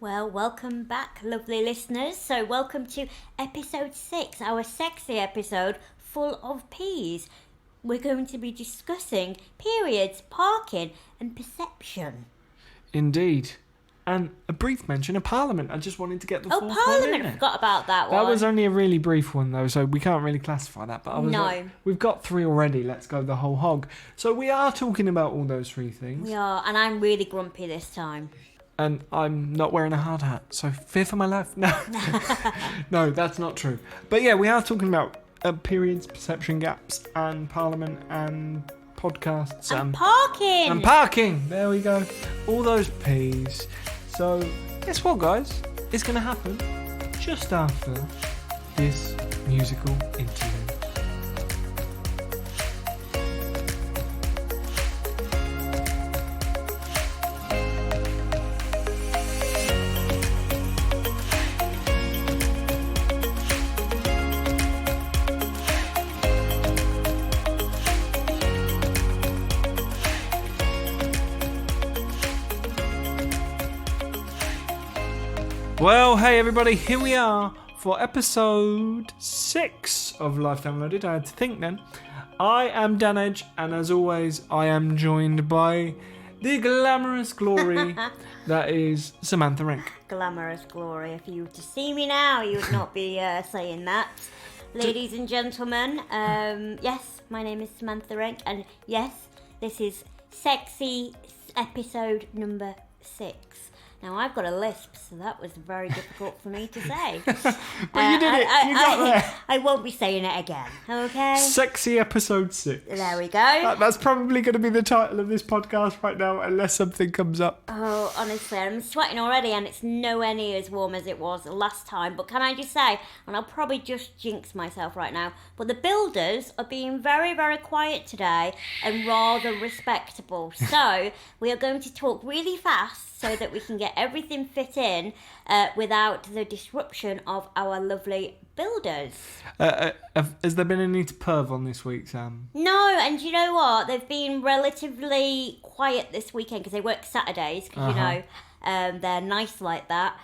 Well, welcome back, lovely listeners. So, welcome to episode 6, our sexy episode full of peas. We're going to be discussing periods, parking, and perception. Indeed. And a brief mention of Parliament. I just wanted to get the fourth one in Parliament! there. I forgot about that one. That was only a really brief one, though, so we can't really classify that. But I was like, we've got 3 already. Let's go the whole hog. So we are talking about all those 3 things. We are, and I'm really grumpy this time. And I'm not wearing a hard hat, so fear for my life. No, no, that's not true. But yeah, we are talking about periods, perception gaps, and Parliament, and podcasts, and parking. And parking. There we go. All those P's. So guess what, guys? It's going to happen just after this musical interlude. Well, hey everybody, here we are for episode 6 of Life Downloaded. I had to think then. I am Dan Edge, and as always, I am joined by the glamorous glory that is Samantha Rink. Glamorous glory. If you were to see me now, you would not be saying that. Ladies and gentlemen, yes, my name is Samantha Rink, and yes, this is sexy episode number 6. Now, I've got a lisp, so that was very difficult for me to say. But you did it. You got there. I won't be saying it again, okay? Sexy episode 6. There we go. That's probably going to be the title of this podcast right now, unless something comes up. Oh, honestly, I'm sweating already, and it's nowhere near as warm as it was last time. But can I just say, and I'll probably just jinx myself right now, but the builders are being very, very quiet today and rather respectable. So, we are going to talk really fast so that we can get everything fit in without the disruption of our lovely builders. Has there been any to perv on this week, Sam? No, and you know what? They've been relatively quiet this weekend because they work Saturdays, because, you know, they're nice like that.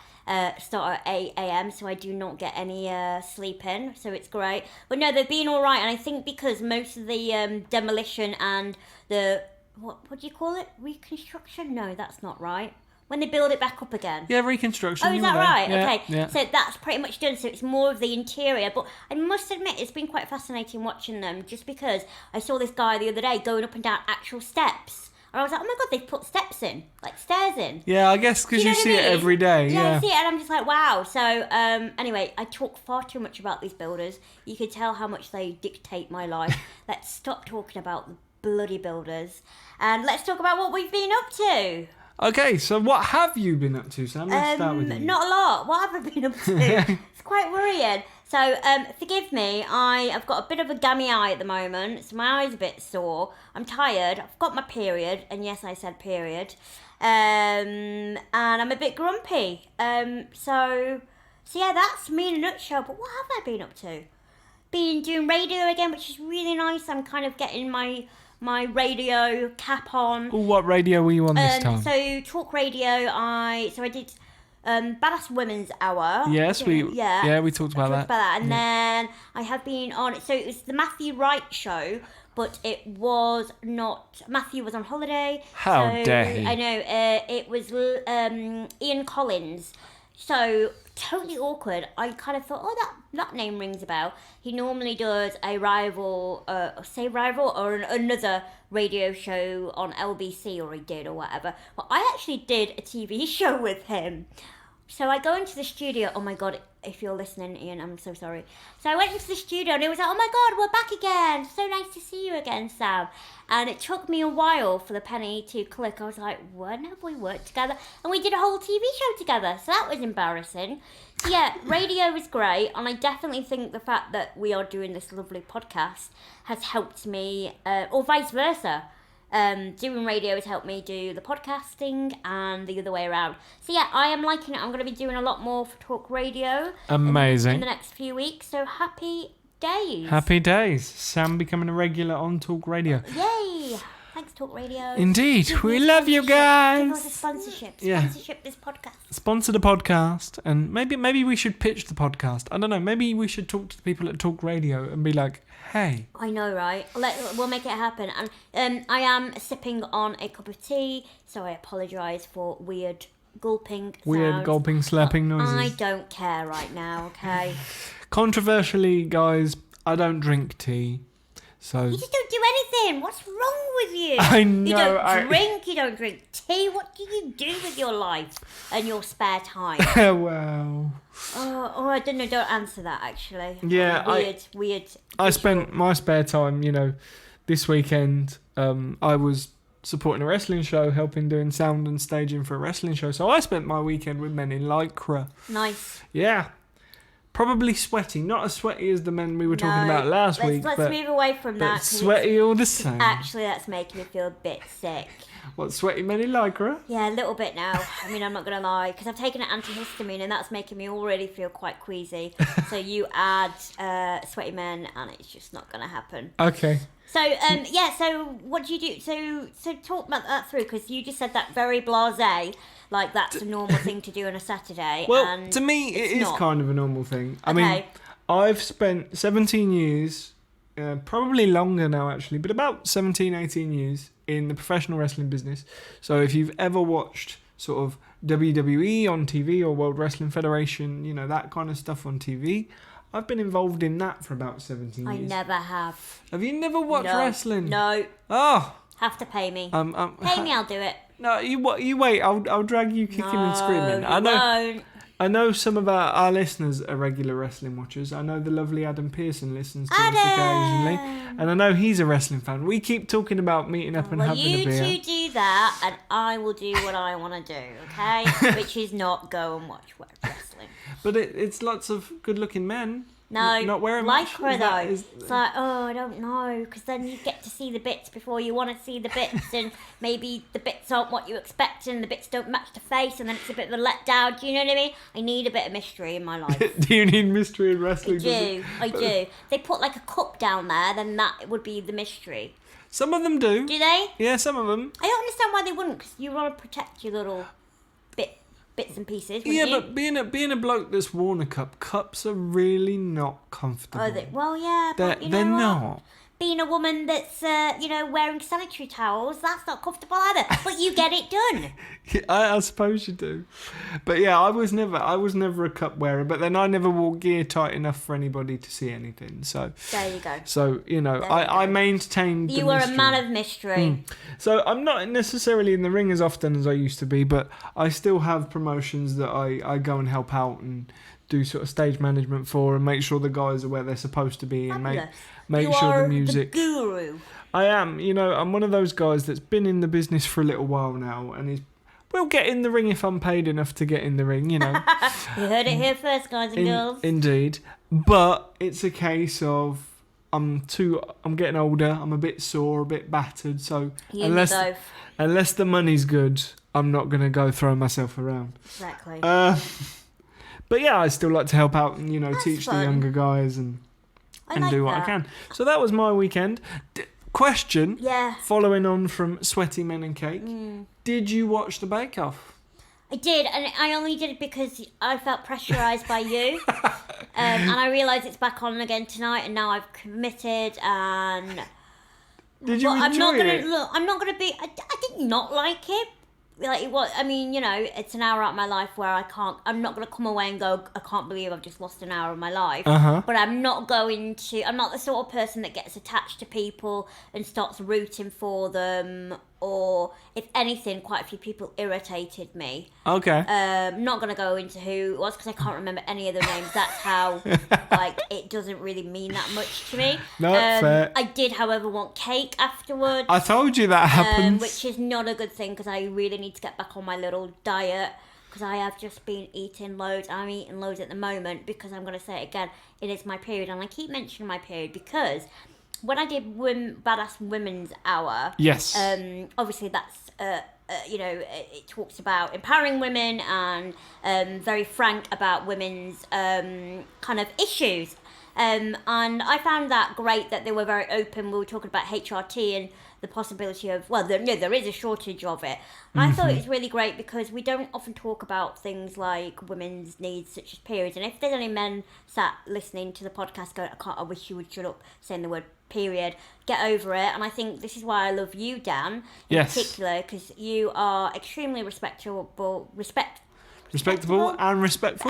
Start at 8 a.m, so I do not get any sleep in, so it's great. But no, they've been all right, and I think because most of the demolition and the, what do you call it? Reconstruction? No, that's not right. When they build it back up again. Yeah, reconstruction. Oh, is that right? Yeah, okay. Yeah. So that's pretty much done. So it's more of the interior. But I must admit, it's been quite fascinating watching them, just because I saw this guy the other day going up and down actual steps. And I was like, oh my God, they've put steps in, like stairs in. Yeah, I guess because you see it every day. Yeah, I see it, and I'm just like, wow. So anyway, I talk far too much about these builders. You can tell how much they dictate my life. Let's stop talking about the bloody builders. And let's talk about what we've been up to. Okay, so what have you been up to, Sam? Let's start with you. Not a lot. What have I been up to? It's quite worrying. So, forgive me, I've got a bit of a gammy eye at the moment, so my eye's a bit sore. I'm tired. I've got my period, and yes, I said period. And I'm a bit grumpy. So yeah, that's me in a nutshell. But what have I been up to? Been doing radio again, which is really nice. I'm kind of getting my radio cap on. Ooh, what radio were you on this time? So talk radio. I did Badass Women's Hour. Yes, we talked about that. And then I have been on. So it was the Matthew Wright show, but it was not. Matthew was on holiday. How dare he? I know. It was Ian Collins. So totally awkward. I kind of thought, oh, that name rings a bell. He normally does a rival or another radio show on LBC, or he did, or whatever. But I actually did a TV show with him. So I go into the studio. Oh my God, if you're listening, Ian, I'm so sorry. So I went into the studio and it was like, oh my God, we're back again. So nice to see you again, Sam. And it took me a while for the penny to click. I was like, when have we worked together? And we did a whole TV show together. So that was embarrassing. So yeah, radio is great. And I definitely think the fact that we are doing this lovely podcast has helped me, or vice versa. Doing radio has helped me do the podcasting and the other way around. So yeah, I am liking it. I'm going to be doing a lot more for talk radio. Amazing. In the next few weeks. So happy days. Happy days. Sam becoming a regular on talk radio. Yay. Thanks, Talk Radio. Indeed. Give We me a love you sponsorship. guys. Give us a sponsorship. Yeah. Sponsorship this podcast. Sponsor the podcast, and maybe we should pitch the podcast. I don't know. Maybe we should talk to the people at Talk Radio and be like, hey. I know, right? We'll make it happen. And I am sipping on a cup of tea, so I apologise for weird gulping sounds. Weird gulping, slapping noises. I don't care right now, okay? Controversially, guys, I don't drink tea. So You just don't do anything. What's wrong with you? I know. You don't drink. You don't drink tea. What do you do with your life and your spare time? well, Oh, I don't know. Don't answer that. Actually. Yeah, weird. I spent my spare time, this weekend. I was supporting a wrestling show, helping doing sound and staging for a wrestling show. So I spent my weekend with men in lycra. Nice. Yeah. Probably sweaty, not as sweaty as the men we were talking about last week. Let's but, move away from that. but sweaty all the same. Actually, that's making me feel a bit sick. What, sweaty men in lycra? Yeah, a little bit now. I mean, I'm not going to lie, because I've taken an antihistamine and that's making me already feel quite queasy. So you add sweaty men and it's just not going to happen. Okay. So, so what do you do? So talk about that through, because you just said that very blasé, like that's a normal thing to do on a Saturday. Well, and to me, it is not. kind of a normal thing. I Okay. mean, I've spent 17 years, probably longer now actually, but about 17, 18 years in the professional wrestling business. So if you've ever watched sort of WWE on TV or World Wrestling Federation, that kind of stuff on TV, I've been involved in that for about 17 years. I never have. Have you never watched wrestling? No. Oh. Have to pay me. Pay me, I'll do it. No, you wait. I'll drag you kicking and screaming. I know some of our listeners are regular wrestling watchers. I know the lovely Adam Pearson listens to us occasionally, and I know he's a wrestling fan. We keep talking about meeting up and having a beer. You two do that, and I will do what I want to do, okay? Which is not go and watch wrestling. But it's lots of good-looking men. No, not wearing much. Lycra though. It's like, I don't know, because then you get to see the bits before you want to see the bits, and maybe the bits aren't what you expect, and the bits don't match the face, and then it's a bit of a letdown. Do you know what I mean? I need a bit of mystery in my life. Do you need mystery in wrestling? I do. If they put like a cup down there, then that would be the mystery. Some of them do. Do they? Yeah, some of them. I don't understand why they wouldn't, because you want to protect your little bits and pieces. Yeah, you? but being a bloke that's worn a cups are really not comfortable. Well, yeah, but they're not. Being a woman that's wearing sanitary towels, that's not comfortable either. But you get it done. I suppose you do. But yeah, I was never a cup wearer. But then I never wore gear tight enough for anybody to see anything. So there you go. So I maintained. You were a man of mystery. So I'm not necessarily in the ring as often as I used to be, but I still have promotions that I go and help out and do sort of stage management for, and make sure the guys are where they're supposed to be, and make sure the music. The guru. I am. I'm one of those guys that's been in the business for a little while now, and will get in the ring if I'm paid enough to get in the ring. You heard it here first, guys and girls. Indeed, but it's a case of I'm getting older. I'm a bit sore, a bit battered. So unless the money's good, I'm not gonna go throw myself around. Exactly. But yeah, I still like to help out and teach fun. the younger guys and do what I can. So that was my weekend. Question. Yeah. Following on from Sweaty Men and Cake, did you watch the Bake Off? I did, and I only did it because I felt pressurised by you, and I realised it's back on again tonight, and now I've committed. And did you enjoy it? I'm not gonna be. I did not like it. Like it was, I mean, it's an hour out of my life where I'm not going to come away and go, I can't believe I've just lost an hour of my life. But I'm not the sort of person that gets attached to people and starts rooting for them, or if anything, quite a few people irritated me. Okay. Not going to go into who it was because I can't remember any of their names. That's how, it doesn't really mean that much to me. No, fair. I did, however, want cake afterwards. I told you that happens. Which is not a good thing because I really need to get back on my little diet because I have just been eating loads. I'm eating loads at the moment because I'm going to say it again, it is my period. And I keep mentioning my period because when I did Badass Women's Hour, yes, obviously that's it talks about empowering women and very frank about women's kind of issues. And I found that great that they were very open. We were talking about HRT and the possibility of, there is a shortage of it. And I thought it was really great because we don't often talk about things like women's needs such as periods. And if there's any men sat listening to the podcast going, I wish you would shut up saying the word period, get over it. And I think this is why I love you, Dan, in particular, because you are extremely respectable and respectful.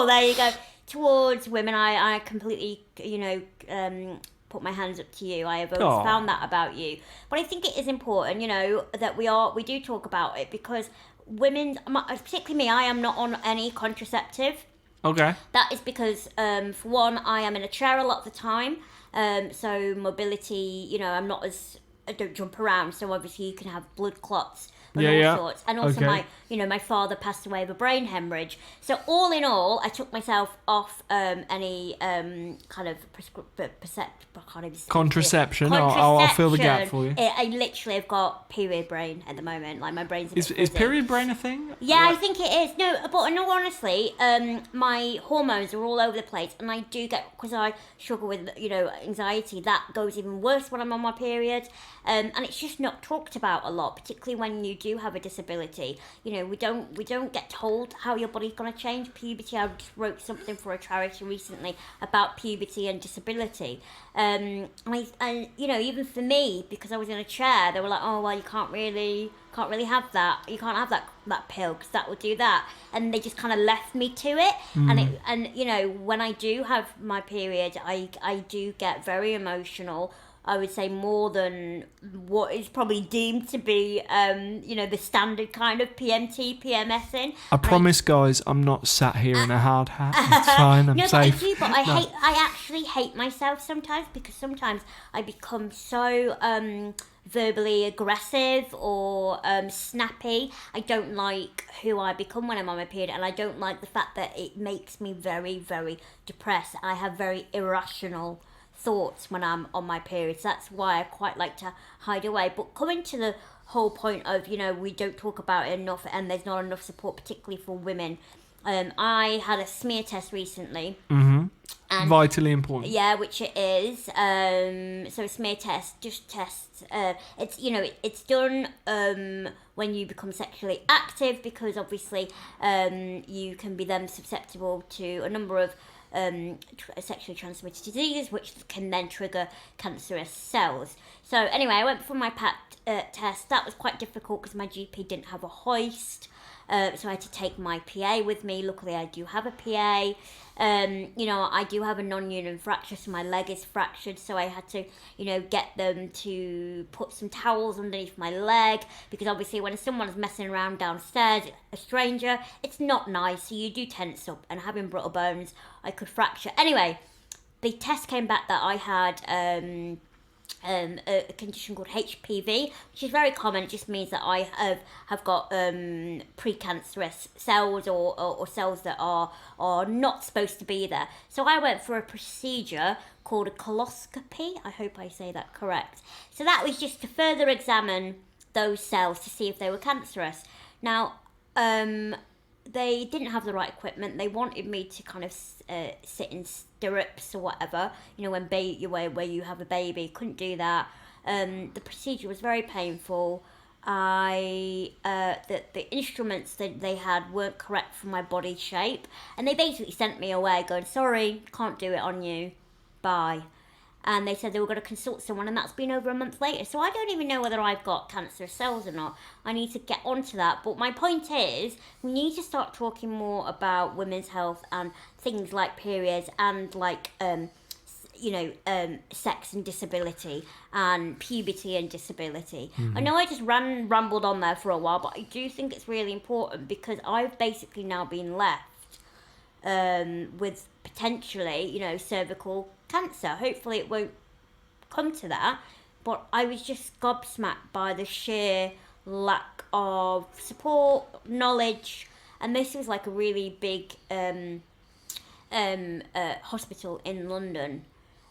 There you go. Towards women, I completely, put my hands up to you. I have always found that about you. But I think it is important, that we do talk about it, because women, particularly me, I am not on any contraceptive. Okay. That is because, for one, I am in a chair a lot of the time. So mobility, I don't jump around. So obviously you can have blood clots and all sorts. And also my father passed away of a brain hemorrhage. So all in all, I took myself off any kind of contraception. I'll fill the gap for you. I literally have got period brain at the moment. Like my brain's a bit Is period brain a thing? Yeah, I think it is. No, but in all honesty, my hormones are all over the place, and I do get, because I struggle with anxiety, that goes even worse when I'm on my period. And it's just not talked about a lot, particularly when you do have a disability. We don't get told how your body's going to change. Puberty, I just wrote something for a charity recently about puberty and disability. And even for me, because I was in a chair, they were like, oh well, you can't really have that. You can't have that pill because that will do that. And they just kind of left me to it. And when I do have my period, I do get very emotional. I would say more than what is probably deemed to be, the standard kind of PMSing. I promise, guys, I'm not sat here in a hard hat. It's fine, I'm safe. But I actually hate myself sometimes, because sometimes I become so verbally aggressive or snappy. I don't like who I become when I'm on my period, and I don't like the fact that it makes me very, very depressed. I have very irrational thoughts when I'm on my period. So that's why I quite like to hide away. But coming to the whole point of, we don't talk about it enough, and there's not enough support, particularly for women. I had a smear test recently. Mm-hmm. And vitally important. Yeah, which it is. So a smear test just tests. It's done when you become sexually active, because obviously you can be then susceptible to a number of sexually transmitted diseases, which can then trigger cancerous cells. So anyway, I went for my pap test. That was quite difficult because my GP didn't have a hoist. So I had to take my PA with me. Luckily, I do have a PA. I do have a non-union fracture, so my leg is fractured. So I had to, get them to put some towels underneath my leg, because obviously when someone's messing around downstairs, a stranger, it's not nice. So you do tense up, and having brittle bones, I could fracture. Anyway, the test came back that I had a condition called HPV, which is very common. It just means that I have got precancerous cells or cells that are not supposed to be there. So I went for a procedure called a coloscopy. I hope I say that correct. So that was just to further examine those cells to see if they were cancerous. Now, they didn't have the right equipment. They wanted me to kind of sit in stirrups or whatever, when where you have a baby. Couldn't do that. The procedure was very painful. The instruments that they had weren't correct for my body shape, and they basically sent me away going, sorry, can't do it on you, bye. And they said they were going to consult someone, and that's been over a month later. So I don't even know whether I've got cancer cells or not. I need to get onto that. But my point is, we need to start talking more about women's health and things like periods and like, sex and disability and puberty and disability. Mm-hmm. I know I just rambled on there for a while, but I do think it's really important, because I've basically now been left with potentially, cervical cancer. Hopefully it won't come to that, but I was just gobsmacked by the sheer lack of support, knowledge, and this was like a really big hospital in London,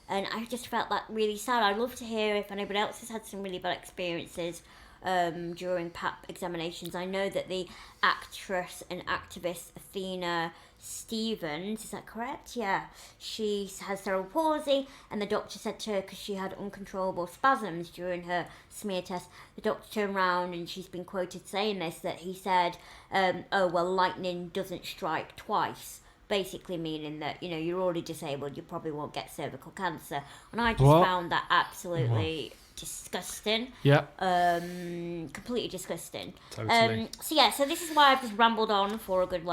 and I just felt that really sad. I'd love to hear if anybody else has had some really bad experiences during PAP examinations. I know that the actress and activist Athena Stevens, is that correct? Yeah. She has cerebral palsy, and the doctor said to her, because she had uncontrollable spasms during her smear test, the doctor turned around and she's been quoted saying this, that he said, oh, well, lightning doesn't strike twice. Basically meaning that, you're already disabled, you probably won't get cervical cancer. And I just found that absolutely disgusting. Yeah. Completely disgusting. Totally. So this is why I've just rambled on for a good,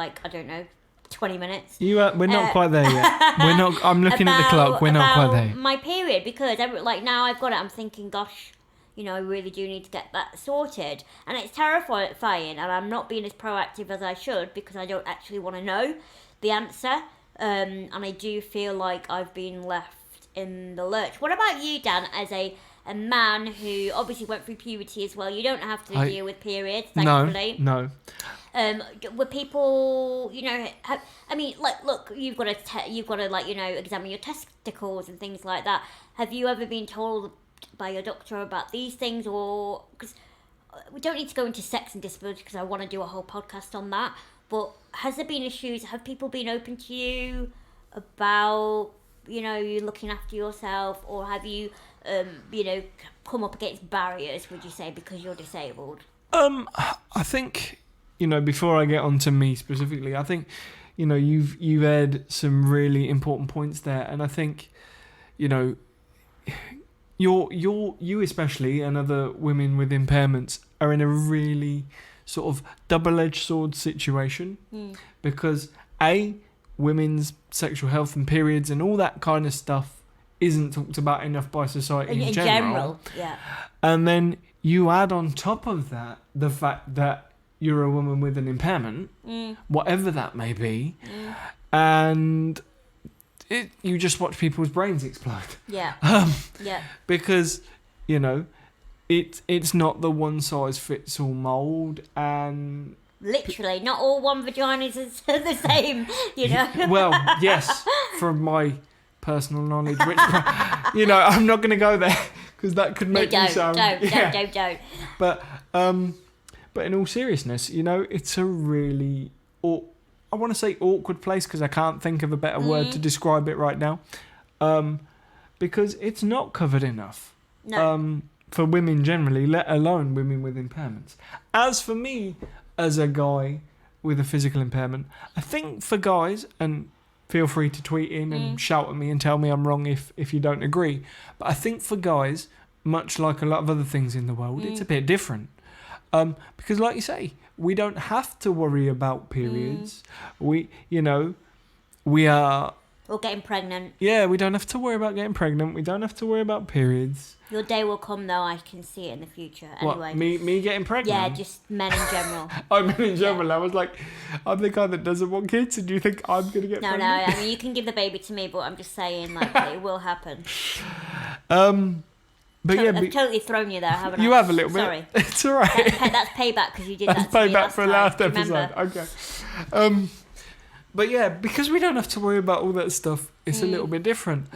20 minutes. We're not quite there yet. We're not. I'm looking at the clock. We're not quite there. My period, because now I've got it. I'm thinking, gosh, I really do need to get that sorted, and it's terrifying. And I'm not being as proactive as I should because I don't actually want to know the answer. And I do feel like I've been left in the lurch. What about you, Dan? As a man who obviously went through puberty as well, you don't have to deal with periods. Thankfully. No. Were people, look, you've got to, examine your testicles and things like that. Have you ever been told by your doctor about these things, or because we don't need to go into sex and disability because I want to do a whole podcast on that. But has there been issues? Have people been open to you about, you looking after yourself, or have you, come up against barriers? Would you say because you're disabled? I think. Before I get on to me specifically, I think, you've aired some really important points there, and I think, you especially and other women with impairments are in a really sort of double-edged sword situation, because women's sexual health and periods and all that kind of stuff isn't talked about enough by society in general. Yeah. And then you add on top of that the fact that you're a woman with an impairment, whatever that may be, and you just watch people's brains explode. Yeah. Because, it's not the one-size-fits-all mould, and... Literally, not all one vaginas are the same, Well, yes, from my personal knowledge, which, I'm not going to go there, because that could make me sound... Don't. But in all seriousness, it's a really, I want to say awkward place because I can't think of a better word to describe it right now, because it's not covered enough for women generally, let alone women with impairments. As for me, as a guy with a physical impairment, I think for guys, and feel free to tweet in and shout at me and tell me I'm wrong if you don't agree, but I think for guys, much like a lot of other things in the world, it's a bit different. Because like you say, we don't have to worry about periods. We are... Or getting pregnant. Yeah, we don't have to worry about getting pregnant. We don't have to worry about periods. Your day will come, though. I can see it in the future. Anyway. What, me getting pregnant? Yeah, just men in general. Men in general. I was like, I'm the guy that doesn't want kids, and do you think I'm going to get pregnant? No, I mean, you can give the baby to me, but I'm just saying, it will happen. But I've totally thrown you there, haven't I? You have a little bit. Sorry. It's all right. That's payback because you did that to me payback for last episode. Remember? Okay. But yeah, because we don't have to worry about all that stuff, it's a little bit different.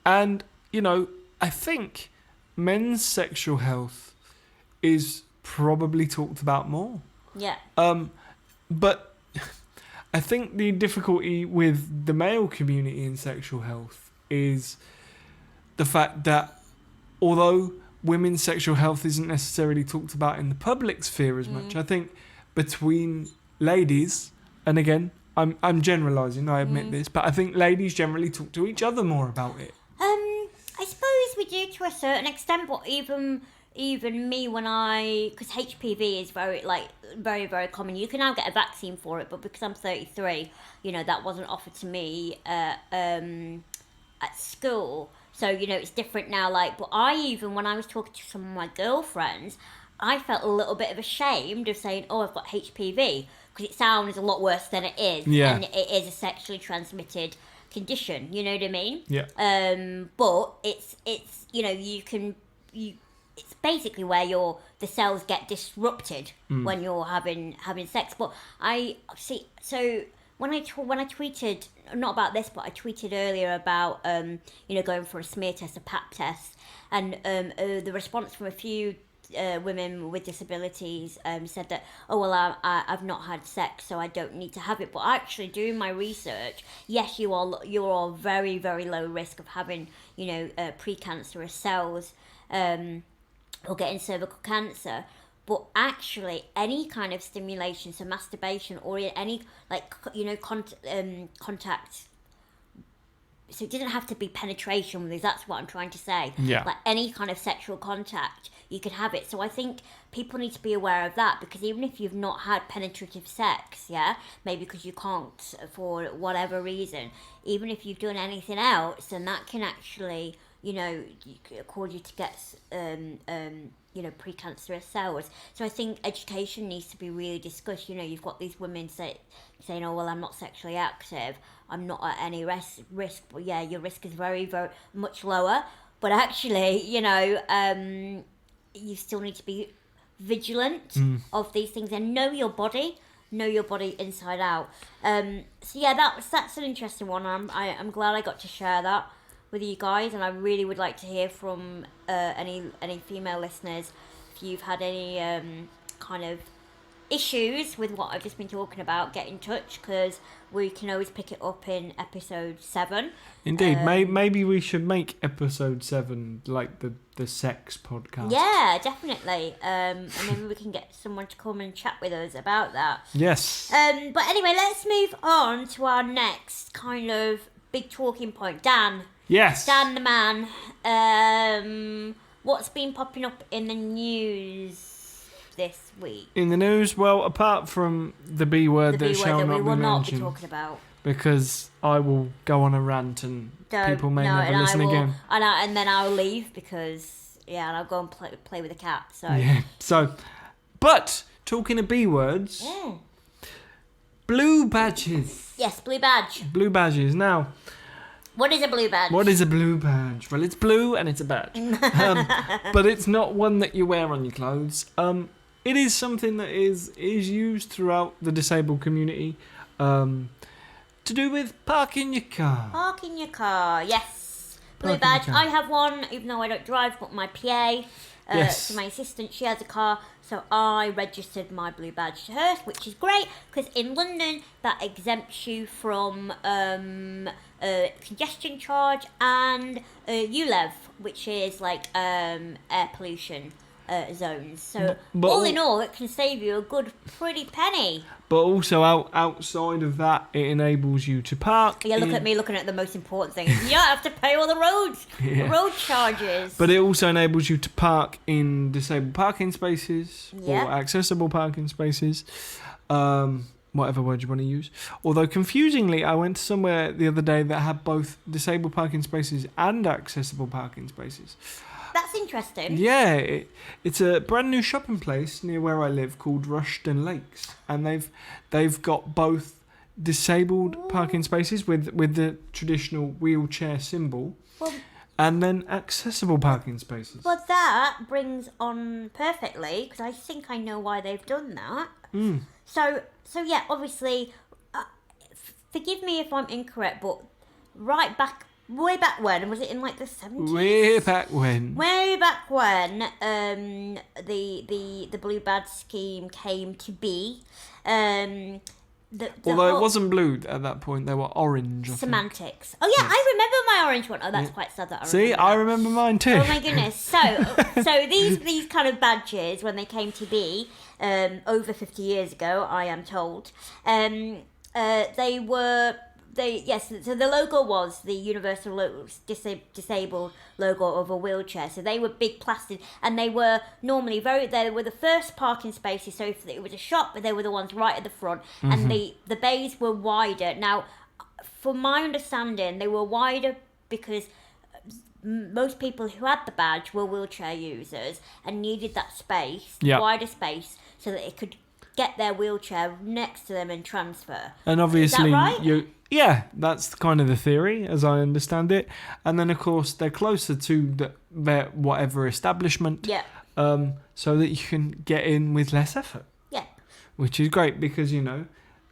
And, I think men's sexual health is probably talked about more. Yeah. But I think the difficulty with the male community in sexual health is the fact that although women's sexual health isn't necessarily talked about in the public sphere as much, I think between ladies, and again, I'm generalising, I admit this, but I think ladies generally talk to each other more about it. I suppose we do to a certain extent, but even me because HPV is very, very common. You can now get a vaccine for it, but because I'm 33, that wasn't offered to me at school. So, it's different now, but when I was talking to some of my girlfriends, I felt a little bit of ashamed of saying, I've got HPV, because it sounds a lot worse than it is. Yeah. And it is a sexually transmitted condition, you know what I mean? Yeah. But it's it's basically where the cells get disrupted when you're having sex. But I see, so when I tweeted, not about this, but I tweeted earlier about going for a smear test, a pap test, and the response from a few women with disabilities said that, oh well, I've not had sex, so I don't need to have it. But actually, doing my research, yes, you're all very, very low risk of having precancerous cells or getting cervical cancer. But actually, any kind of stimulation, so masturbation or any contact. So it doesn't have to be penetration with this. That's what I'm trying to say. Yeah. Like any kind of sexual contact, you could have it. So I think people need to be aware of that, because even if you've not had penetrative sex, maybe because you can't for whatever reason, even if you've done anything else, then that can actually, cause you to get precancerous cells. So I think education needs to be really discussed. You've got these women saying, oh well, I'm not sexually active, I'm not at any risk, but yeah, your risk is very, very much lower. But actually, you still need to be vigilant of these things and know your body inside out. So yeah, that's an interesting one. I'm glad I got to share that with you guys, and I really would like to hear from any female listeners if you've had any kind of issues with what I've just been talking about. Get in touch, because we can always pick it up in episode 7. Indeed, maybe we should make episode 7 like the sex podcast. Yeah, definitely. And maybe we can get someone to come and chat with us about that. Yes. But anyway, let's move on to our next kind of big talking point. Dan. Yes. Dan the man. What's been popping up in the news this week? In the news, well, apart from the B word that shall not be mentioned, we will not be talking about, because I will go on a rant and people may never listen again. And then I'll leave because and I'll go and play with the cat. So yeah. So, but talking of B words, blue badges. Yes, blue badge. Blue badges. Now, what is a blue badge? What is a blue badge? Well, it's blue and it's a badge. But it's not one that you wear on your clothes. It is something that is used throughout the disabled community to do with parking your car. Parking your car, yes. Blue badge. I have one, even though I don't drive, but my PA, so my assistant, she has a car, so I registered my blue badge to hers, which is great, because in London, that exempts you from congestion charge and ULEV, which is like air pollution zones. So but all in all, it can save you a good pretty penny. But also outside of that, it enables you to park. Yeah, look at me looking at the most important thing. You don't have to pay all the road charges. But it also enables you to park in disabled parking spaces or accessible parking spaces. Whatever word you want to use. Although, confusingly, I went to somewhere the other day that had both disabled parking spaces and accessible parking spaces. That's interesting. Yeah, it's a brand new shopping place near where I live called Rushden Lakes, and they've got both disabled parking spaces with the traditional wheelchair symbol, and then accessible parking spaces. Well, that brings on perfectly, because I think I know why they've done that. So yeah, obviously, forgive me if I'm incorrect, but way back when, was it in like the 70s? Way back when, the blue badge scheme came to be. Although it wasn't blue at that point, they were orange. Semantics. Oh yeah, yes. I remember my orange one. Oh, that's quite sad that I remember. See, I remember mine too. Oh my goodness. So these kind of badges, when they came to be, over 50 years ago, I am told, so the logo was the universal disabled logo of a wheelchair. So they were big plastic, and they were normally they were the first parking spaces. So if it was a shop, but they were the ones right at the front, and the bays were wider. Now, from my understanding, they were wider because most people who had the badge were wheelchair users and needed that space, wider space, so that it could get their wheelchair next to them and transfer. And obviously, is that right? Yeah, that's kind of the theory, as I understand it. And then, of course, they're closer to their whatever establishment, so that you can get in with less effort. Yeah. Which is great because,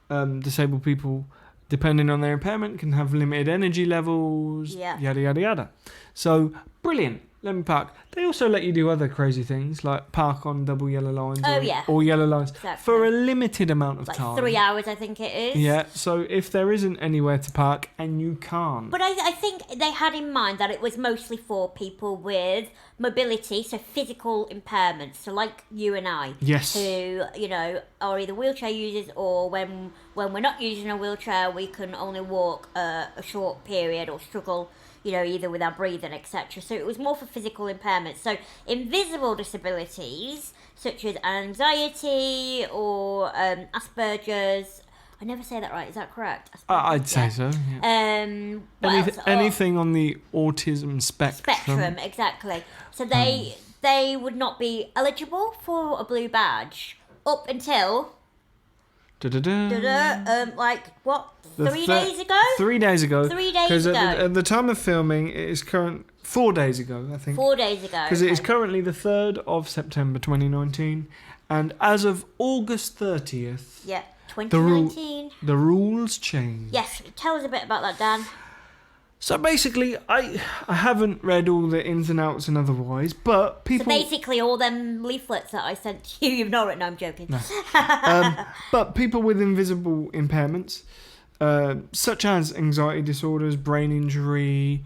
disabled people, depending on their impairment, can have limited energy levels, yada, yada, yada. So, brilliant. let me park. They also let you do other crazy things, like park on double yellow lines or yellow lines for a limited amount of time. 3 hours, I think it is. Yeah, so if there isn't anywhere to park and you can't. But I think they had in mind that it was mostly for people with mobility, so physical impairments, so like you and I. Yes. Who, are either wheelchair users or when we're not using a wheelchair, we can only walk a short period or struggle, either with our breathing, etc. So it was more for physical impairments. So invisible disabilities, such as anxiety or Asperger's. I never say that right. Is that correct? I'd say so. Yeah. Anything on the autism spectrum. Spectrum, exactly. So they would not be eligible for a blue badge up until. Like what? 3 days ago? 3 days ago. 3 days Because ago. at the time of filming, it is 4 days ago, I think. 4 days ago. Because it is currently the 3rd of September 2019, and as of August 30th. Yeah, 2019. The rules change. Yes, tell us a bit about that, Dan. So basically, I haven't read all the ins and outs and otherwise, but people. So basically, all them leaflets that I sent to you, you've not written. No, I'm joking. No. But people with invisible impairments, such as anxiety disorders, brain injury,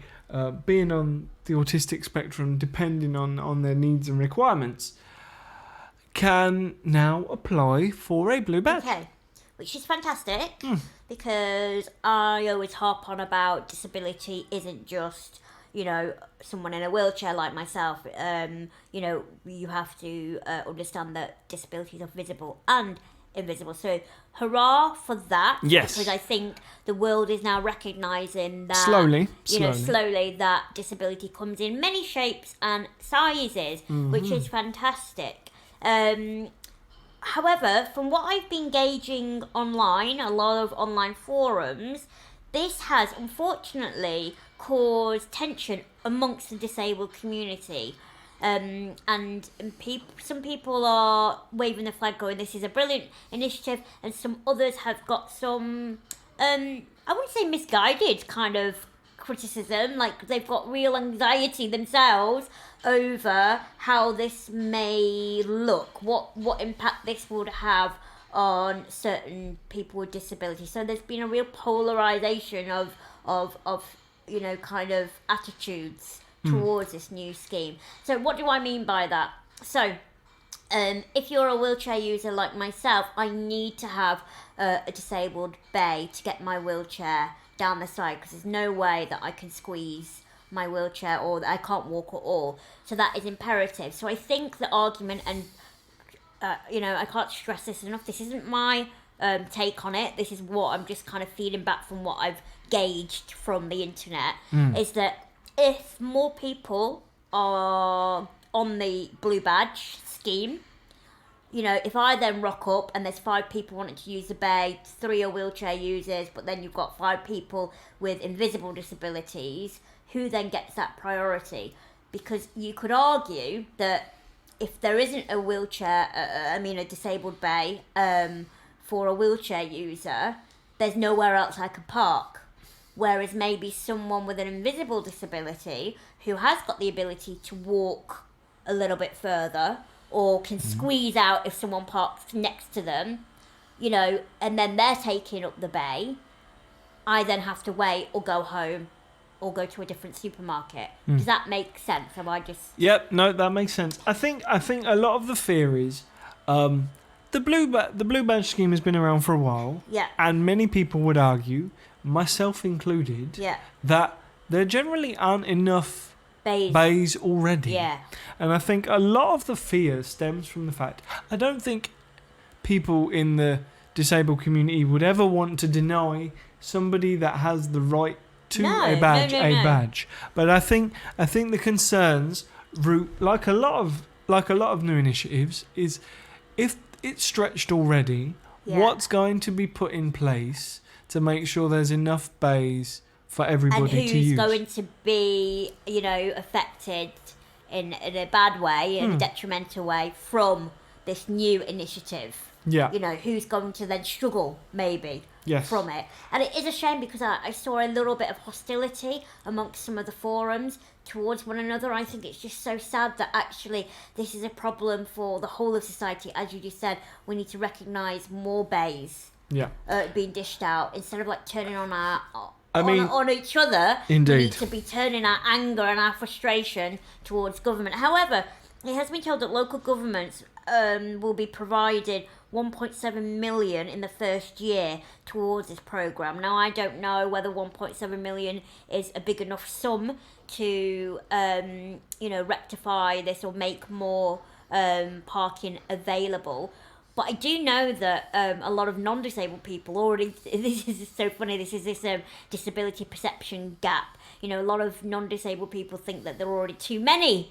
being on the autistic spectrum, depending on their needs and requirements, can now apply for a blue badge. Okay. Which is fantastic because I always harp on about disability isn't just, someone in a wheelchair like myself. You have to understand that disabilities are visible and invisible. So hurrah for that. Yes. Because I think the world is now recognising that slowly that disability comes in many shapes and sizes, which is fantastic. However, from what I've been gauging online, a lot of online forums, this has unfortunately caused tension amongst the disabled community. And some people are waving the flag going, this is a brilliant initiative, and some others have got some, I wouldn't say misguided kind of criticism, like they've got real anxiety themselves over how this may look, what impact this would have on certain people with disabilities. So there's been a real polarization of kind of attitudes towards this new scheme. So what do I mean by that? So if you're a wheelchair user like myself, I need to have a disabled bay to get my wheelchair down the side, because there's no way that I can squeeze my wheelchair or that I can't walk at all. So that is imperative. So I think the argument, and I can't stress this enough, this isn't my take on it, this is what I'm just kind of feeding back from what I've gauged from the internet, is that if more people are on the blue badge scheme, if I then rock up and there's 5 people wanting to use the bay, 3 are wheelchair users, but then you've got 5 people with invisible disabilities, who then gets that priority? Because you could argue that if there isn't a wheelchair, a disabled bay for a wheelchair user, there's nowhere else I could park. Whereas maybe someone with an invisible disability who has got the ability to walk a little bit further, or can squeeze out if someone parks next to them, and then they're taking up the bay, I then have to wait or go home or go to a different supermarket. Does that make sense? Am I just... Yep, no, that makes sense. I think a lot of the fear is the blue badge scheme has been around for a while. Yeah. And many people would argue, myself included, that there generally aren't enough bays already. Yeah. And I think a lot of the fear stems from the fact, I don't think people in the disabled community would ever want to deny somebody that has the right to a badge. But I think the concerns root, like a lot of new initiatives, is if it's stretched already, what's going to be put in place to make sure there's enough bays for everybody to use? And who's going to be, affected in a bad way, in a detrimental way from this new initiative? Yeah. Who's going to then struggle, maybe, Yes. from it. And it is a shame because I saw a little bit of hostility amongst some of the forums towards one another. I think it's just so sad that actually this is a problem for the whole of society. As you just said, we need to recognise more bays being dished out instead of like turning on on each other. Indeed. We need to be turning our anger and our frustration towards government. However, it has been told that local governments will be provided 1.7 million in the first year towards this programme. Now, I don't know whether 1.7 million is a big enough sum to, rectify this or make more parking available. But I do know that a lot of non-disabled people already... This is so funny. This is this disability perception gap. A lot of non-disabled people think that there are already too many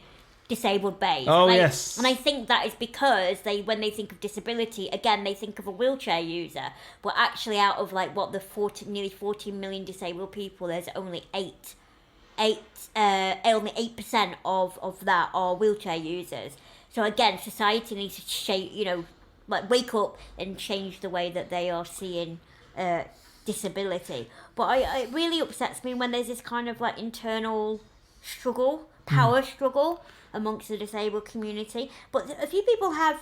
disabled bays. Oh, yes. And I think that is because when they think of disability, again, they think of a wheelchair user. But actually out of nearly 14 million disabled people, there's only only 8% of that are wheelchair users. So again, society needs to wake up and change the way that they are seeing disability. But it really upsets me when there's this kind of internal power struggle amongst the disabled community. But a few people have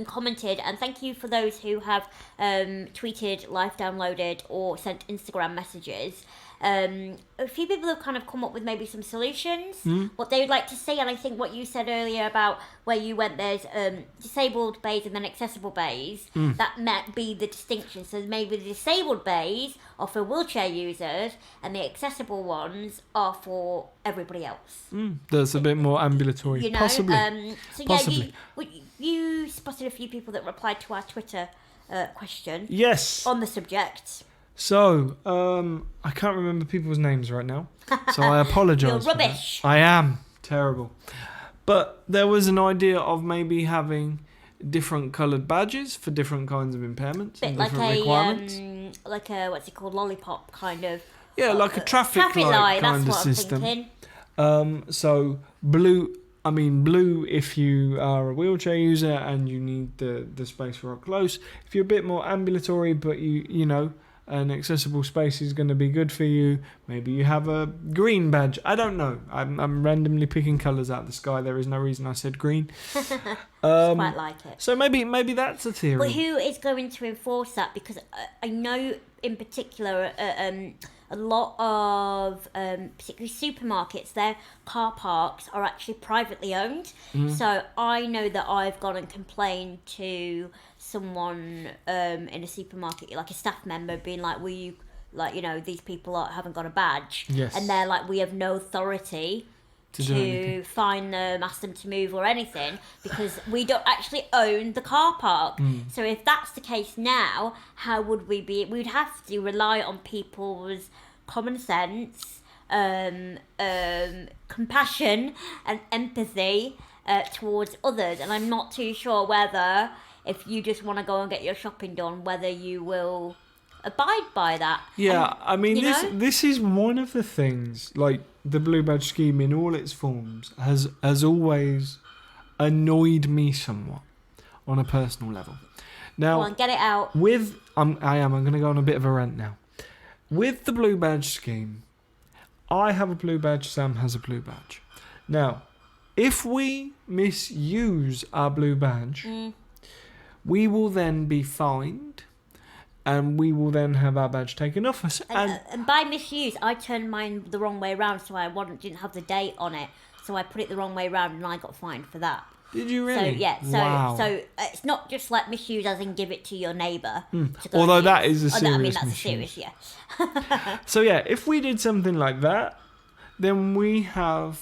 commented, and thank you for those who have tweeted, Life Downloaded, or sent Instagram messages. A few people have kind of come up with maybe some solutions, what they would like to see. And I think what you said earlier about where you went, there's disabled bays and then accessible bays, that might be the distinction. So maybe the disabled bays are for wheelchair users and the accessible ones are for everybody else. There's a bit more ambulatory, possibly. Possibly. You spotted a few people that replied to our Twitter question. Yes. On the subject. So, I can't remember people's names right now, so I apologise. You're rubbish. I am terrible. But there was an idea of maybe having different coloured badges for different kinds of impairments and different requirements. Like a what's it called, lollipop kind of. Yeah, like a traffic light kind of system. So blue if you are a wheelchair user and you need the space for up close. If you're a bit more ambulatory, but an accessible space is going to be good for you. Maybe you have a green badge. I don't know. I'm randomly picking colours out of the sky. There is no reason I said green. Quite like it. So maybe that's a theory. But who is going to enforce that? Because I know in particular a lot of particularly supermarkets, their car parks are actually privately owned. So I know that I've gone and complained to someone in a supermarket, like a staff member, being like, will you, these people haven't got a badge. Yes. And they're like, we have no authority to fine them, ask them to move or anything, because we don't actually own the car park. So if that's the case now, how would we be? We'd have to rely on people's common sense, compassion and empathy towards others. And I'm not too sure whether, if you just want to go and get your shopping done, whether you will abide by that. Yeah, this is one of the things, like the Blue Badge scheme in all its forms has always annoyed me somewhat on a personal level. Now, go on, get it out. I'm going to go on a bit of a rant now. With the Blue Badge scheme, I have a blue badge, Sam has a blue badge. Now, if we misuse our blue badge, we will then be fined, and we will then have our badge taken off us. And by misuse, I turned mine the wrong way around, so I didn't have the date on it. So I put it the wrong way around, and I got fined for that. Did you really? So it's not just like misuse as in give it to your neighbour. Although that is a serious that's misuse. serious, yeah. So yeah, if we did something like that, then we have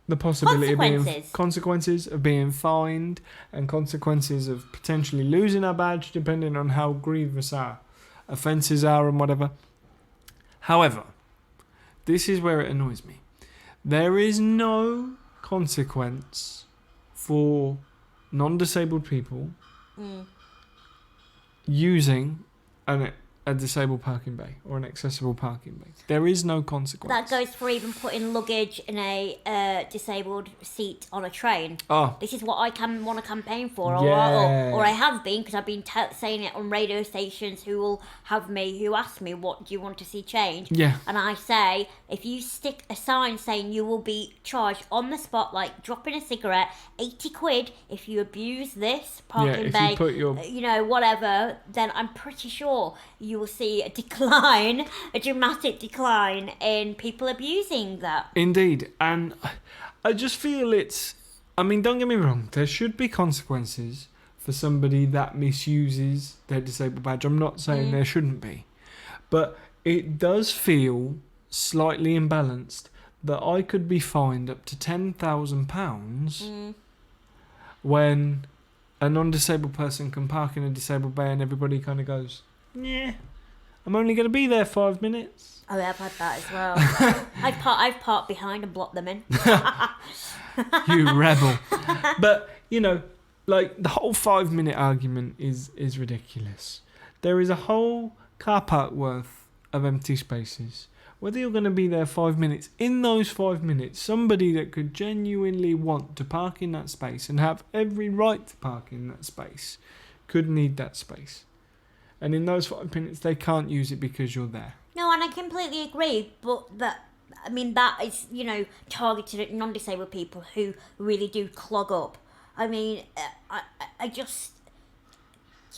the possibility of consequences of being fined and consequences of potentially losing our badge, depending on how grievous our offences are and whatever. However, this is where it annoys me. There is no consequence for non-disabled people using a disabled parking bay or an accessible parking bay. There is no consequence. That goes for even putting luggage in a disabled seat on a train. Oh. This is what I want to campaign for, Yeah. or I have been, because I've been saying it on radio stations who ask me, what do you want to see change? Yeah. And I say, if you stick a sign saying you will be charged on the spot, like dropping a cigarette, 80 quid if you abuse this parking if bay, you put your... whatever, then I'm pretty sure you will see a dramatic decline in people abusing that. Indeed. And I just feel don't get me wrong, there should be consequences for somebody that misuses their disabled badge. I'm not saying there shouldn't be. But it does feel slightly imbalanced that I could be fined up to £10,000 when a non-disabled person can park in a disabled bay and everybody kind of goes, yeah, I'm only going to be there 5 minutes. Oh, yeah, I've had that as well. I've parked behind and blocked them in. You rebel. But, the whole 5-minute argument is ridiculous. There is a whole car park worth of empty spaces. Whether you're going to be there 5 minutes, in those 5 minutes, somebody that could genuinely want to park in that space and have every right to park in that space could need that space. And in those 5 minutes, they can't use it because you're there. No, and I completely agree, but that is, targeted at non-disabled people who really do clog up. I mean, I just...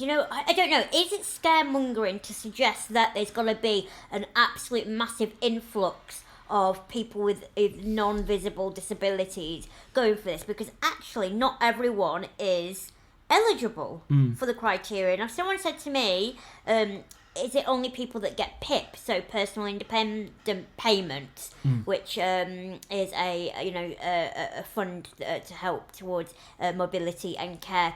I don't know. Is it scaremongering to suggest that there's going to be an absolute massive influx of people with non-visible disabilities going for this? Because actually, not everyone is eligible for the criteria. Now, someone said to me, is it only people that get PIP, so personal independent payments, which is a fund to help towards mobility and care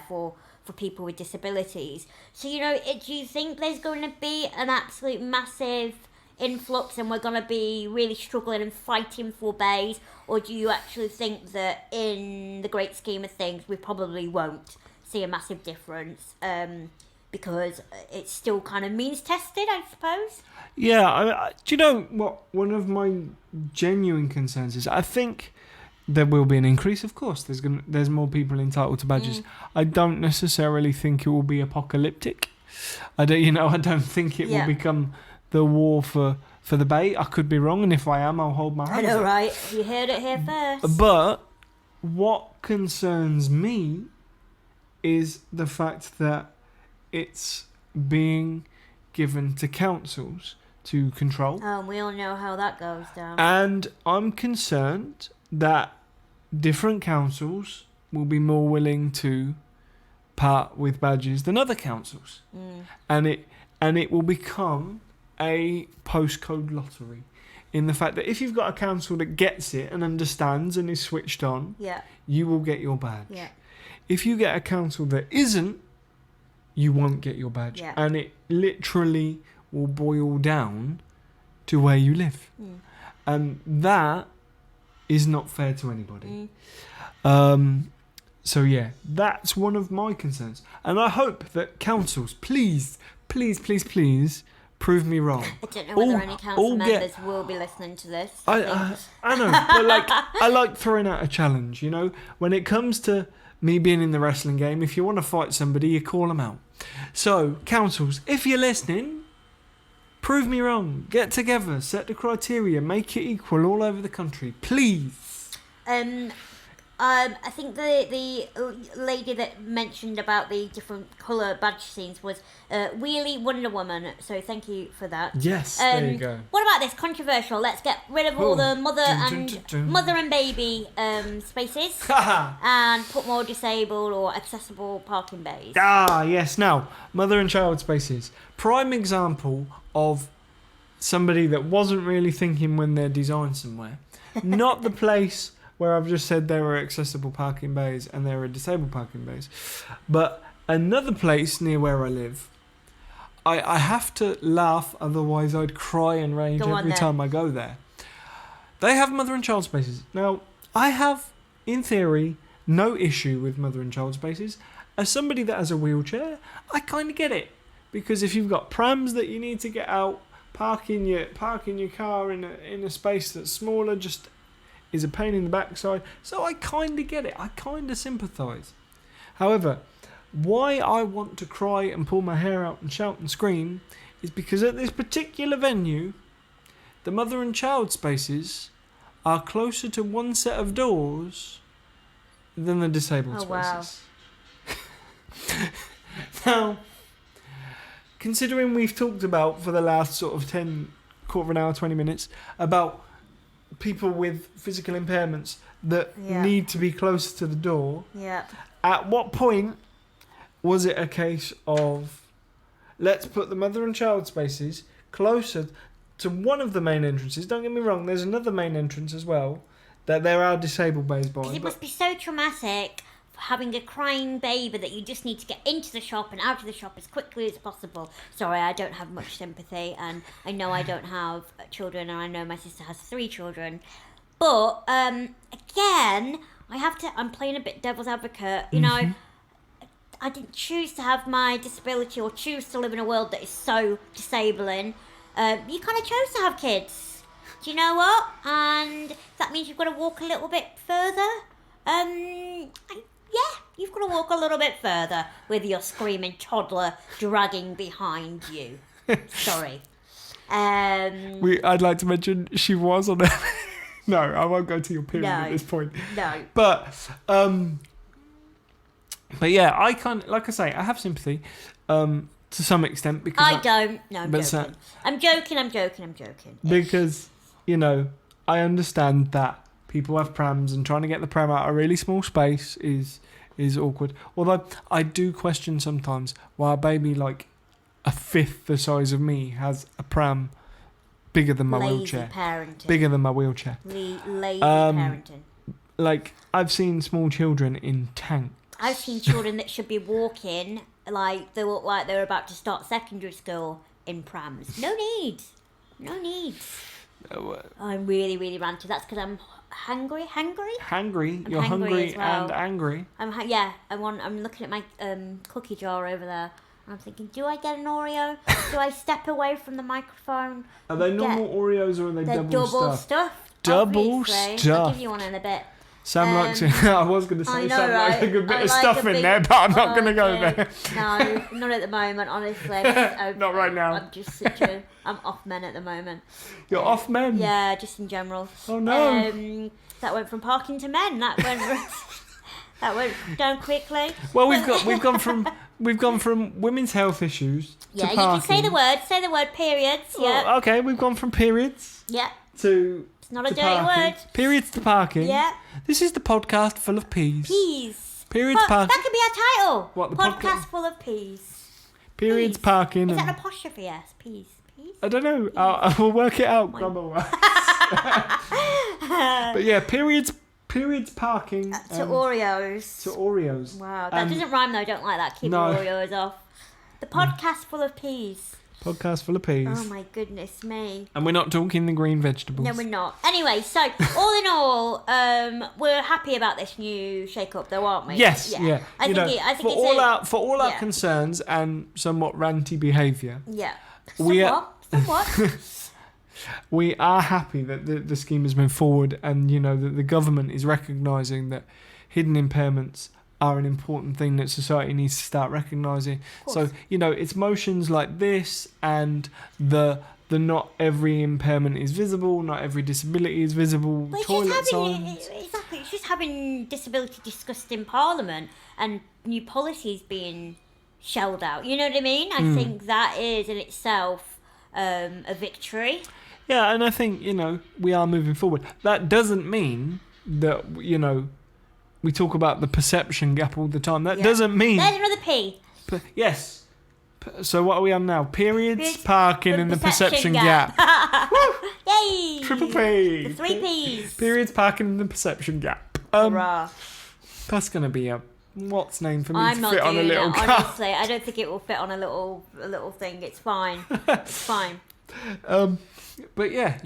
for people with disabilities. So, do you think there's going to be an absolute massive influx and we're going to be really struggling and fighting for bays? Or do you actually think that in the great scheme of things, we probably won't see a massive difference? Because it's still kind of means tested, I suppose. Yeah, do you know what? One of my genuine concerns is I think there will be an increase. Of course, there's more people entitled to badges. I don't necessarily think it will be apocalyptic. I don't think it will become the war for the bay. I could be wrong, and if I am, I'll hold my hands I know, up. right? You heard it here first. But what concerns me is the fact that it's being given to councils to control. Oh, and we all know how that goes down. And I'm concerned that different councils will be more willing to part with badges than other councils. And it will become a postcode lottery in the fact that if you've got a council that gets it and understands and is switched on, you will get your badge. Yeah. If you get a council that isn't, you won't get your badge. Yeah. And it literally will boil down to where you live. And that is not fair to anybody. So yeah, that's one of my concerns. And I hope that councils, please prove me wrong. I don't know whether any council members will be listening to this. I know, but I like throwing out a challenge, when it comes to me being in the wrestling game, if you want to fight somebody, you call them out. So, councils, if you're listening, prove me wrong. Get together, set the criteria, make it equal all over the country, please. I think the lady that mentioned about the different colour badge scenes was Wheelie Wonder Woman, so thank you for that. Yes, there you go. What about this? Controversial. Let's get rid of all the mother and baby spaces and put more disabled or accessible parking bays. Ah, yes. Now, mother and child spaces. Prime example of somebody that wasn't really thinking when they're designed somewhere. Not the place where I've just said there are accessible parking bays and there are disabled parking bays. But another place near where I live, I have to laugh, otherwise I'd cry and rage every time I go there. They have mother and child spaces. Now, I have, in theory, no issue with mother and child spaces. As somebody that has a wheelchair, I kind of get it. because if you've got prams that you need to get out, parking your car in a space that's smaller just is a pain in the backside. So I kind of get it. I kind of sympathise. However, why I want to cry and pull my hair out and shout and scream is because at this particular venue, the mother and child spaces are closer to one set of doors than the disabled spaces. Wow. Now, considering we've talked about for the last sort of quarter of an hour, 20 minutes, about people with physical impairments that need to be closer to the door, at what point was it a case of let's put the mother and child spaces closer to one of the main entrances? Don't get me wrong, there's another main entrance as well that there are disabled bays by. Because it must be so traumatic having a crying baby that you just need to get into the shop and out of the shop as quickly as possible. Sorry, I don't have much sympathy, and I know I don't have children, and I know my sister has 3 children. But, again, I'm playing a bit devil's advocate, you know. I didn't choose to have my disability or choose to live in a world that is so disabling. You kind of chose to have kids. Do you know what? And that means you've got to walk a little bit further. You've got to walk a little bit further with your screaming toddler dragging behind you. Sorry. I'd like to mention she was on it. No, I won't go to your period at this point. No. But yeah, I can't. Like I say, I have sympathy to some extent because I don't. No, I'm joking. I'm joking. Because I understand that people have prams, and trying to get the pram out of a really small space is awkward. Although I do question sometimes why a baby like a fifth the size of me has a pram bigger than my wheelchair. Parenting. Bigger than my wheelchair. Lazy parenting. Like I've seen small children in tanks. I've seen children that should be walking like they look like they're about to start secondary school in prams. No need. I'm really, really ranty. That's because I'm hungry. Hungry? You're hungry and angry. I'm looking at my cookie jar over there. And I'm thinking, do I get an Oreo? Do I step away from the microphone? Are they normal Oreos or are they double stuffed? Double stuffed. I'll give you one in a bit. Sam likes it. I was going to say Sam likes a good bit of stuff in there, but I'm not going to go there. No, not at the moment, honestly. Not right now. I'm just I'm off men at the moment. You're off men? Yeah, just in general. Oh no. That went from parking to men. That went down quickly. Well, we've gone from women's health issues to parking. You can say the word periods. Yeah. Oh, okay, we've gone from periods. Yeah. To it's not a dirty word. Periods to parking. Yeah. This is the podcast full of peas. Periods parking. That could be our title. What, the podcast full of peas. Periods parking. Is that an apostrophe S? Peas. I don't know. We'll work it out. Grammar wise. But yeah, periods parking. To Oreos. Wow, that doesn't rhyme though. Don't like that. Keep the Oreos off. The podcast full of peas. Podcast full of peas. Oh my goodness me. And we're not talking the green vegetables. No, we're not. Anyway, so all in all, we're happy about this new shake-up though, aren't we? Yes, yeah. I think for all our concerns and somewhat ranty behaviour. Yeah. Somewhat. We are happy that the scheme has moved forward, and that the government is recognising that hidden impairments are an important thing that society needs to start recognising. So, it's motions like this and the not every impairment is visible, not every disability is visible, toilet signs. Exactly, it's just having disability discussed in Parliament and new policies being shelled out. You know what I mean? I think that is in itself a victory. Yeah, and I think, we are moving forward. That doesn't mean that, we talk about the perception gap all the time. That doesn't mean... There's another P. Yes. So what are we on now? Periods, parking, and the perception gap. Yay! Triple P. The 3 Ps. Periods, parking, and the perception gap. Hurrah. That's going to be a... What's name for me I'm to fit on a little that, cup? Honestly, I don't think it will fit on a little thing. It's fine. It's fine. But yeah,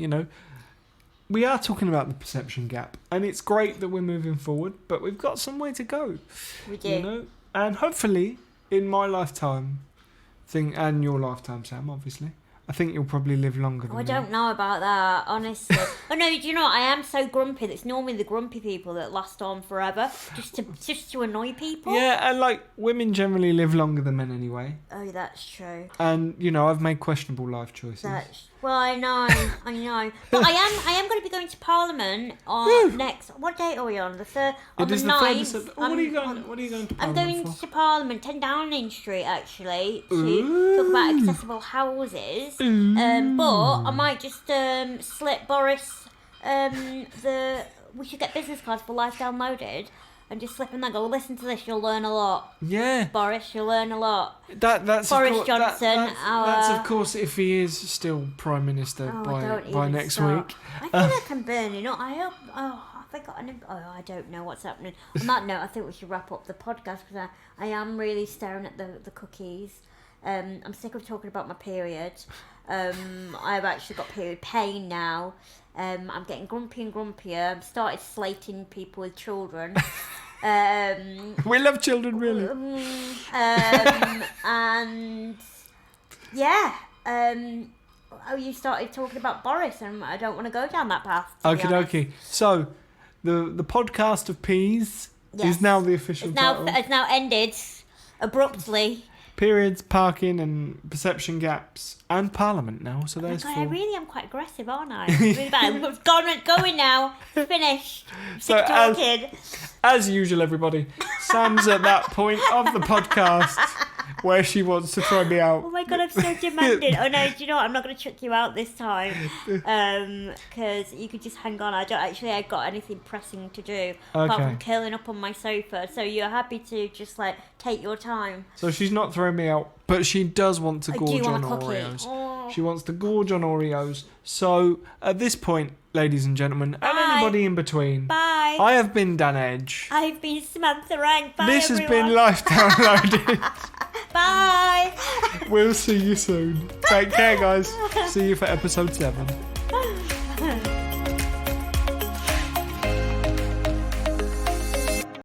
we are talking about the perception gap, and it's great that we're moving forward, but we've got some way to go. We do. And hopefully, in my lifetime, and your lifetime, Sam, obviously. I think you'll probably live longer than Oh, I me. don't know about that, honestly. Oh no, do you know what? I am so grumpy that it's normally the grumpy people that last on forever, just to annoy people. Yeah, and like women generally live longer than men anyway. Oh, that's true. And I've made questionable life choices. Well, I know. But I am going to be going to Parliament on next. What date are we on? The third. On the 9th. What are you going to Parliament I'm going for? to Parliament, 10 Downing Street, actually, to talk about accessible houses. But I might just slip Boris we should get business cards for Life Downloaded and just slip in there and go, listen to this, you'll learn a lot. Yeah. Boris, you'll learn a lot. That's Boris Johnson. That's of course if he is still Prime Minister by next week. I feel like I'm burning up. I hope. Have I got an? I don't know what's happening. On that note, I think we should wrap up the podcast because I am really staring at the cookies. I'm sick of talking about my period. I've actually got period pain now. I'm getting grumpy and grumpier. I've started slating people with children. We love children, really. And yeah. You started talking about Boris, and I don't want to go down that path. Okie dokie. So, the podcast of peas is now the official title. It's now ended abruptly. Periods, parking, and perception gaps, and Parliament now. So there's 4. I really am quite aggressive, aren't I? Really bad. I'm going now. Finished. So as usual, everybody, Sam's at that point of the podcast where she wants to try me out. Oh my god, I'm so demanding. Oh no, do you know what? I'm not going to chuck you out this time. Because you could just hang on. I've got anything pressing to do apart from curling up on my sofa. So you're happy to just take your time. So she's not throwing me out, but she does want to gorge on cookie. Oreos. Oh. She wants to gorge on Oreos. So at this point, ladies and gentlemen, and anybody in between, bye. I have been Dan Edge. I've been Samantha Rank. Bye, this everyone. has been Life Downloaded. Bye. We'll see you soon. Take care, guys. See you for episode 7.